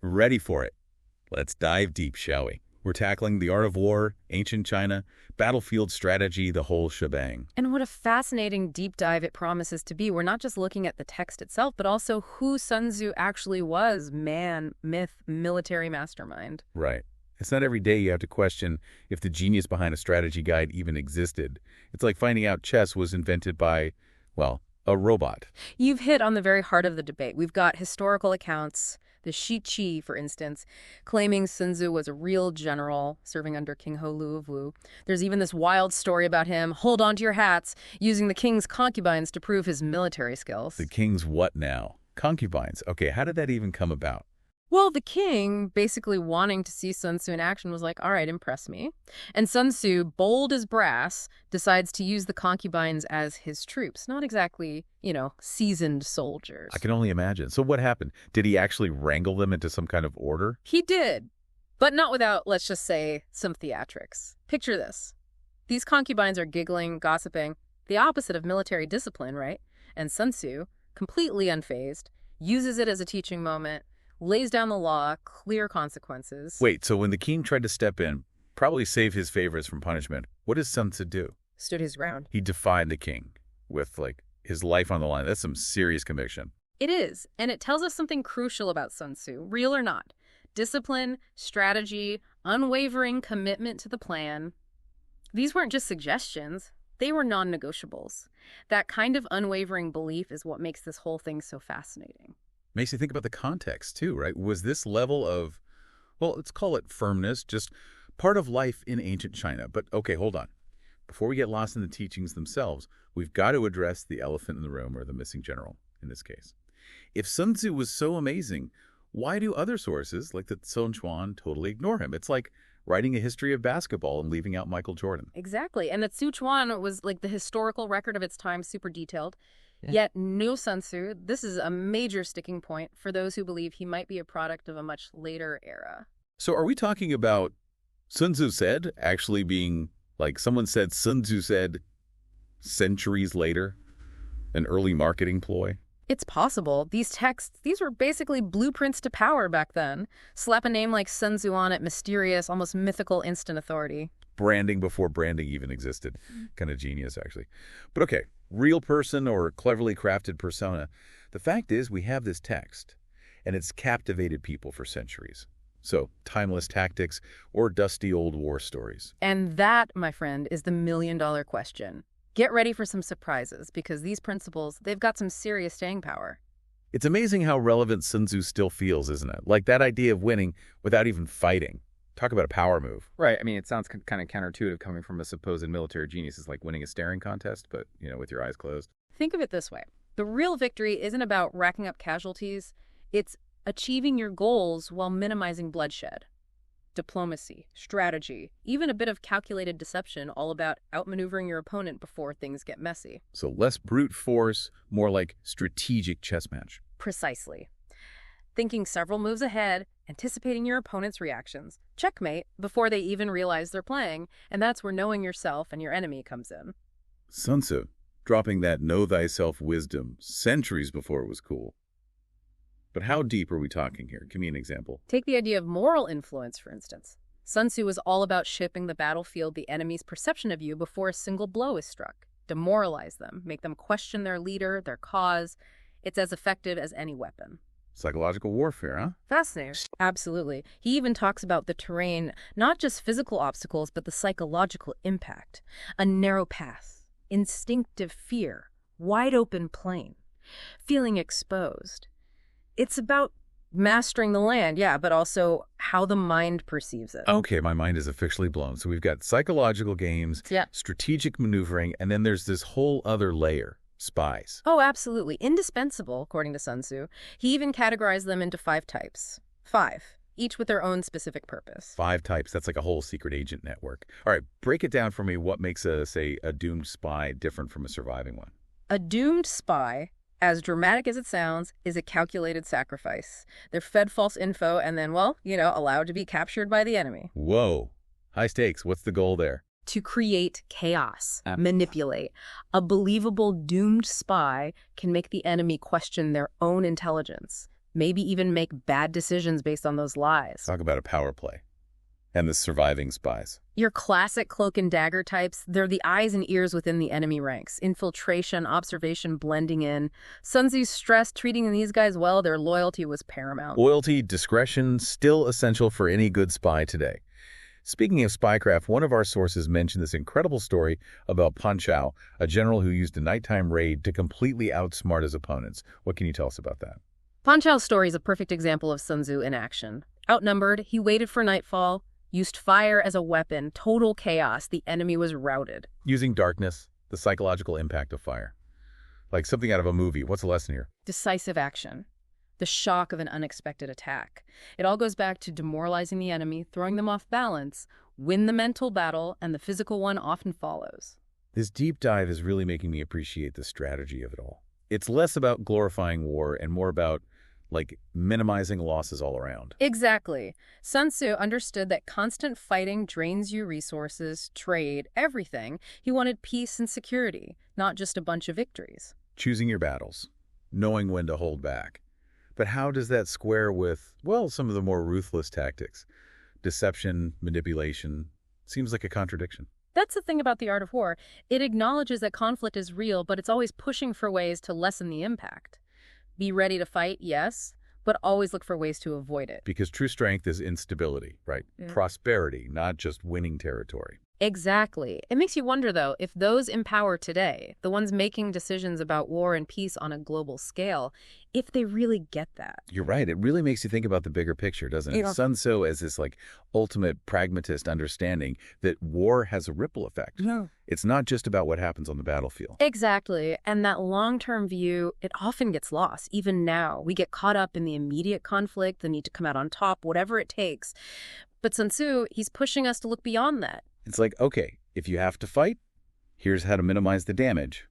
Ready for it. Let's dive deep, shall we? We're tackling the art of war, ancient China, battlefield strategy, the whole shebang. And what a fascinating deep dive it promises to be. We're not just looking at the text itself, but also who Sun Tzu actually was. Man, myth, military mastermind. Right. It's not every day you have to question if the genius behind a strategy guide even existed. It's like finding out chess was invented by, well, a robot. You've hit on the very heart of the debate. We've got historical accounts, the Shi Qi, for instance, claiming Sun Tzu was a real general serving under King Hou of Wu. There's even this wild story about him, hold on to your hats, using the king's concubines to prove his military skills. The king's what now? Concubines. Okay, how did that even come about? Well, the king, basically wanting to see Sun Tzu in action, was like, all right, impress me. And Sun Tzu, bold as brass, decides to use the concubines as his troops. Not exactly, seasoned soldiers. I can only imagine. So what happened? Did he actually wrangle them into some kind of order? He did, but not without, let's just say, some theatrics. Picture this. These concubines are giggling, gossiping, the opposite of military discipline, right? And Sun Tzu, completely unfazed, uses it as a teaching moment, lays down the law, clear consequences. Wait, so when the king tried to step in, probably save his favorites from punishment, what does Sun Tzu do? Stood his ground. He defied the king with, his life on the line. That's some serious conviction. It is, and it tells us something crucial about Sun Tzu, real or not. Discipline, strategy, unwavering commitment to the plan. These weren't just suggestions. They were non-negotiables. That kind of unwavering belief is what makes this whole thing so fascinating. Makes you think about the context, too, right? Was this level of, well, let's call it firmness, just part of life in ancient China? But, okay, hold on. Before we get lost in the teachings themselves, we've got to address the elephant in the room, or the missing general, in this case. If Sun Tzu was so amazing, why do other sources, like the Sun Tzu, totally ignore him? It's like writing a history of basketball and leaving out Michael Jordan. Exactly. And the Sun Tzu was like the historical record of its time, super detailed. Yeah. Yet no Sun Tzu. This is a major sticking point for those who believe he might be a product of a much later era. So are we talking about Sun Tzu said actually being, like someone said Sun Tzu said centuries later, an early marketing ploy? It's possible. These texts, these were basically blueprints to power back then. Slap a name like Sun Tzu on it, mysterious, almost mythical instant authority. Branding before branding even existed. Kind of genius, actually. But okay, real person or cleverly crafted persona. The fact is we have this text, and it's captivated people for centuries. So, timeless tactics or dusty old war stories. And that, my friend, is the million-dollar question. Get ready for some surprises, because these principles, they've got some serious staying power. It's amazing how relevant Sun Tzu still feels, isn't it? Like that idea of winning without even fighting. Talk about a power move. Right. I mean, it sounds kind of counterintuitive coming from a supposed military genius. It's like winning a staring contest, but, with your eyes closed. Think of it this way. The real victory isn't about racking up casualties. It's achieving your goals while minimizing bloodshed. Diplomacy, strategy, even a bit of calculated deception, all about outmaneuvering your opponent before things get messy. So less brute force, more like strategic chess match. Precisely. Thinking several moves ahead, anticipating your opponent's reactions. Checkmate before they even realize they're playing, and that's where knowing yourself and your enemy comes in. Sun Tzu, dropping that know thyself wisdom centuries before it was cool. But how deep are we talking here? Give me an example. Take the idea of moral influence, for instance. Sun Tzu was all about shaping the battlefield the enemy's perception of you before a single blow is struck. Demoralize them, make them question their leader, their cause. It's as effective as any weapon. Psychological warfare, huh? Fascinating. Absolutely. He even talks about the terrain, not just physical obstacles, but the psychological impact. A narrow path, instinctive fear, wide open plain, feeling exposed. It's about mastering the land, yeah, but also how the mind perceives it. Okay, my mind is officially blown. So we've got psychological games, Yeah. strategic maneuvering, and then there's this whole other layer, spies. Oh, absolutely. Indispensable, according to Sun Tzu. He even categorized them into 5 types. 5, each with their own specific purpose. 5 types, that's like a whole secret agent network. All right, break it down for me. What makes say, a doomed spy different from a surviving one? A doomed spy, as dramatic as it sounds, is a calculated sacrifice. They're fed false info and then, allowed to be captured by the enemy. Whoa, high stakes. What's the goal there? To create chaos, manipulate. A believable doomed spy can make the enemy question their own intelligence, maybe even make bad decisions based on those lies. Talk about a power play. And the surviving spies. Your classic cloak and dagger types, they're the eyes and ears within the enemy ranks. Infiltration, observation, blending in. Sun Tzu stressed treating these guys well, their loyalty was paramount. Loyalty, discretion, still essential for any good spy today. Speaking of spycraft, one of our sources mentioned this incredible story about Pan Chao, a general who used a nighttime raid to completely outsmart his opponents. What can you tell us about that? Pan Chao's story is a perfect example of Sun Tzu in action. Outnumbered, he waited for nightfall, used fire as a weapon, total chaos, the enemy was routed. Using darkness, the psychological impact of fire. Like something out of a movie. What's the lesson here? Decisive action. The shock of an unexpected attack. It all goes back to demoralizing the enemy, throwing them off balance, win the mental battle, and the physical one often follows. This deep dive is really making me appreciate the strategy of it all. It's less about glorifying war and more about, minimizing losses all around. Exactly. Sun Tzu understood that constant fighting drains you resources, trade, everything. He wanted peace and security, not just a bunch of victories. Choosing your battles, knowing when to hold back. But how does that square with, some of the more ruthless tactics? Deception, manipulation, seems like a contradiction. That's the thing about the art of war. It acknowledges that conflict is real, but it's always pushing for ways to lessen the impact. Be ready to fight, yes, but always look for ways to avoid it. Because true strength is instability, right? Yeah. Prosperity, not just winning territory. Exactly. It makes you wonder, though, if those in power today, the ones making decisions about war and peace on a global scale, if they really get that. You're right. It really makes you think about the bigger picture, doesn't it? Yeah. Sun Tzu as this ultimate pragmatist understanding that war has a ripple effect. Yeah. It's not just about what happens on the battlefield. Exactly. And that long-term view, it often gets lost. Even now, we get caught up in the immediate conflict, the need to come out on top, whatever it takes. But Sun Tzu, he's pushing us to look beyond that. It's like, okay, if you have to fight, here's how to minimize the damage.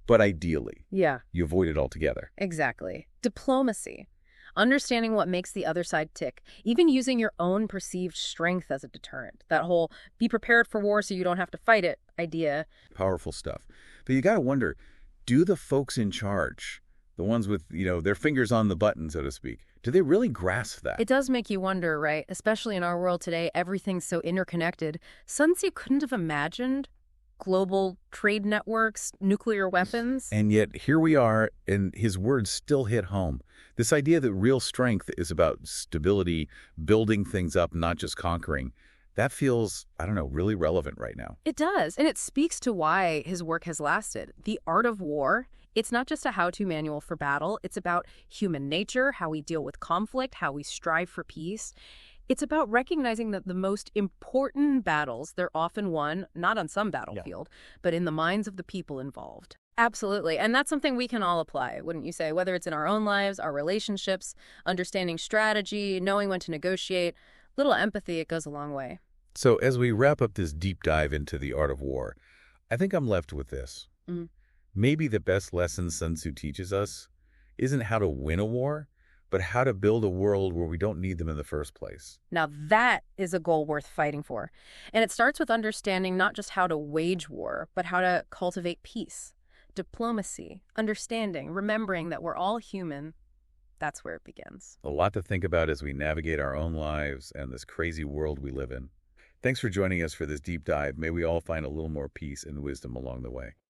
But ideally, Yeah, you avoid it altogether. exactly. Diplomacy. Understanding what makes the other side tick. Even using your own perceived strength as a deterrent. That whole be prepared for war so you don't have to fight it idea. Powerful stuff. But you got to wonder, do the folks in charge, the ones with, their fingers on the button, so to speak, do they really grasp that? It does make you wonder, right? Especially in our world today, everything's so interconnected. Sun Tzu couldn't have imagined global trade networks, nuclear weapons. And yet here we are, and his words still hit home. This idea that real strength is about stability, building things up, not just conquering, that feels, really relevant right now. It does, and it speaks to why his work has lasted. The art of war, it's not just a how-to manual for battle. It's about human nature, how we deal with conflict, how we strive for peace. It's about recognizing that the most important battles, they're often won, not on some battlefield, but in the minds of the people involved. Absolutely. And that's something we can all apply, wouldn't you say? Whether it's in our own lives, our relationships, understanding strategy, knowing when to negotiate, little empathy, it goes a long way. So as we wrap up this deep dive into the art of war, I think I'm left with this. Mhm. Maybe the best lesson Sun Tzu teaches us isn't how to win a war, but how to build a world where we don't need them in the first place. Now that is a goal worth fighting for. And it starts with understanding not just how to wage war, but how to cultivate peace, diplomacy, understanding, remembering that we're all human. That's where it begins. A lot to think about as we navigate our own lives and this crazy world we live in. Thanks for joining us for this deep dive. May we all find a little more peace and wisdom along the way.